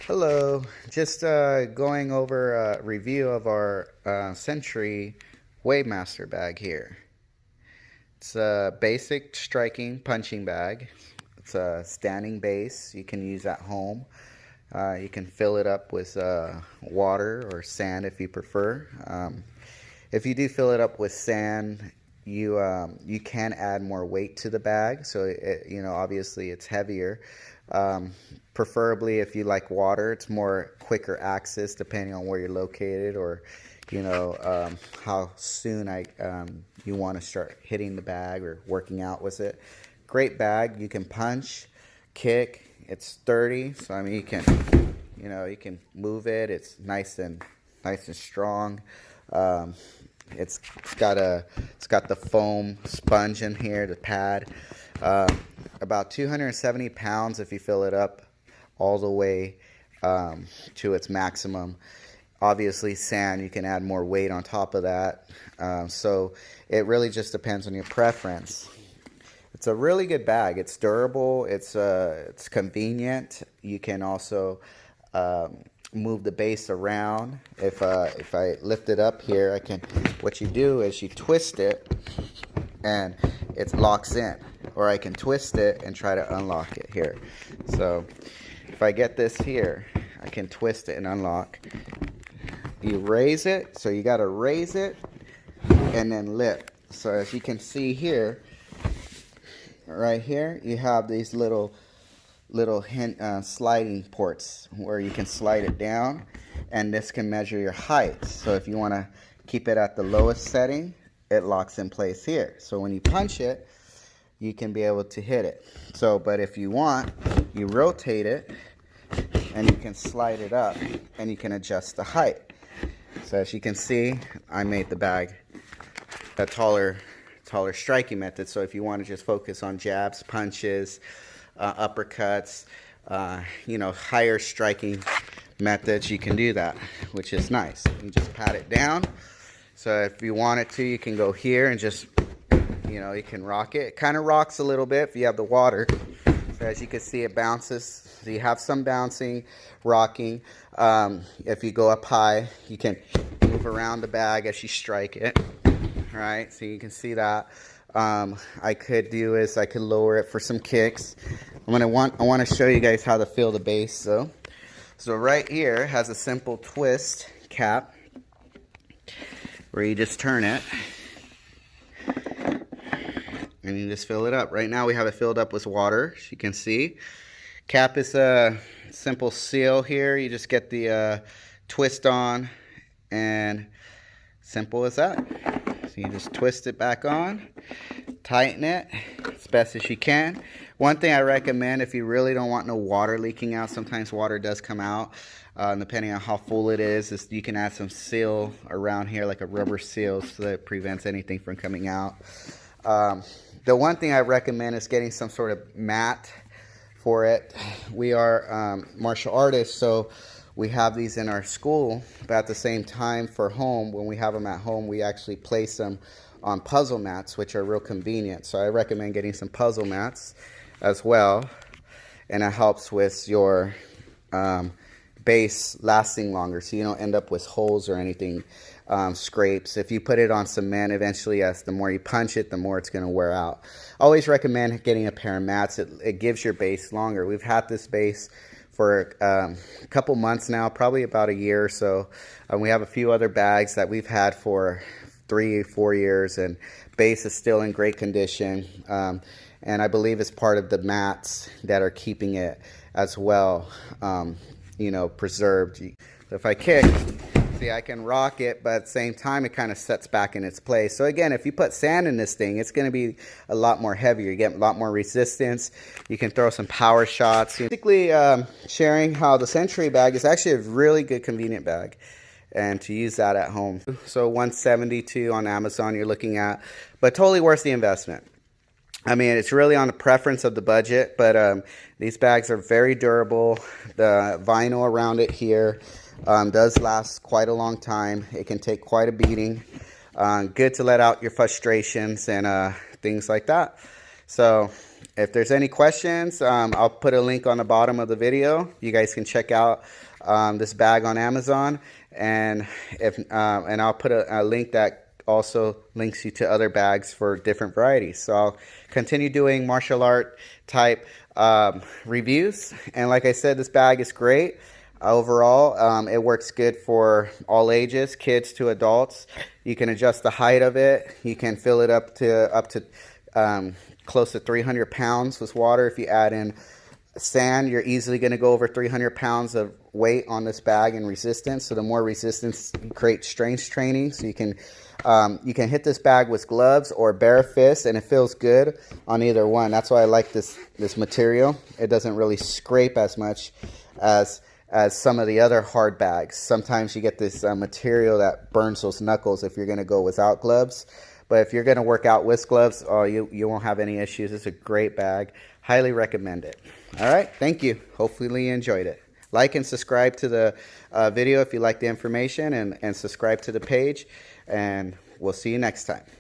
Hello, just going over a review of our Century Wavemaster bag here. It's a basic striking punching bag. It's a standing base you can use at home. You can fill it up with water or sand if you prefer. If you do fill it up with sand, you can add more weight to the bag, so obviously it's heavier. Preferably, if you like water, it's more quicker access depending on where you're located, or how soon you want to start hitting the bag or working out with it. Great bag. You can punch, kick. It's sturdy, so I mean you can move it. It's nice and strong. It's got the foam sponge in here, the pad. About 270 pounds if you fill it up all the way to its maximum. Obviously, sand, you can add more weight on top of that. So it really just depends on your preference. It's a really good bag. It's durable. It's convenient. You can also move the base around. If I lift it up here, what you do is you twist it and it locks in, or I can twist it and try to unlock it here. So if I get this here, I can twist it and unlock. You raise it, so you got to raise it and then lift. So as you can see here, right here, you have these little sliding ports where you can slide it down, and this can measure your height. So if you want to keep it at the lowest setting, it locks in place here. So when you punch it, you can be able to hit it. But if you want, you rotate it and you can slide it up and you can adjust the height. So as you can see, I made the bag a taller striking method. So if you want to just focus on jabs, punches, uppercuts, higher striking methods, you can do that, which is nice. You just pat it down. So if you wanted to, you can go here and just, you can rock it. It kind of rocks a little bit if you have the water. So as you can see, it bounces. So you have some bouncing, rocking. If you go up high, you can move around the bag as you strike it. All right, so you can see that. I could lower it for some kicks. I want to show you guys how to feel the base. So right here has a simple twist cap where you just turn it and you just fill it up. Right now we have it filled up with water, as you can see. Cap is a simple seal here. You just get the twist on, and simple as that. So you just twist it back on, tighten it as best as you can. One thing I recommend, if you really don't want no water leaking out, sometimes water does come out, depending on how full it is you can add some seal around here, like a rubber seal, so that it prevents anything from coming out. The one thing I recommend is getting some sort of mat for it. We are martial artists, so we have these in our school, but at the same time for home, when we have them at home, we actually place them on puzzle mats, which are real convenient. So I recommend getting some puzzle mats as well, and it helps with your base lasting longer, so you don't end up with holes or anything, scrapes. If you put it on cement, eventually, yes, the more you punch it, the more it's going to wear out. Always recommend getting a pair of mats. It gives your base longer. We've had this base for a couple months now, probably about a year or so. We have a few other bags that we've had for 3-4 years, and base is still in great condition. And I believe it's part of the mats that are keeping it as well, preserved. So if I kick, see, I can rock it, but at the same time, it kind of sets back in its place. So again, if you put sand in this thing, it's going to be a lot more heavier. You get a lot more resistance. You can throw some power shots. Basically, sharing how the Century bag is actually a really good, convenient bag, and to use that at home. So $172 on Amazon you're looking at, but totally worth the investment. I mean, it's really on the preference of the budget, but these bags are very durable. The vinyl around it here does last quite a long time. It can take quite a beating. Good to let out your frustrations and things like that. So If there's any questions, I'll put a link on the bottom of the video. You guys can check out this bag on Amazon, and I'll put a link that also links you to other bags for different varieties. So I'll continue doing martial art type reviews. And like I said, this bag is great. Overall, it works good for all ages, kids to adults. You can adjust the height of it. You can fill it up to close to 300 pounds with water. If you add in sand, you're easily going to go over 300 pounds of weight on this bag and resistance. So the more resistance, you create strength training. So you can hit this bag with gloves or bare fists, and it feels good on either one. That's why I like this material. It doesn't really scrape as much as some of the other hard bags. Sometimes you get this material that burns those knuckles if you're going to go without gloves. But if you're going to work out with gloves, you won't have any issues. It's a great bag. Highly recommend it. All right, thank you. Hopefully you enjoyed it. Like and subscribe to the video if you like the information, and subscribe to the page. And we'll see you next time.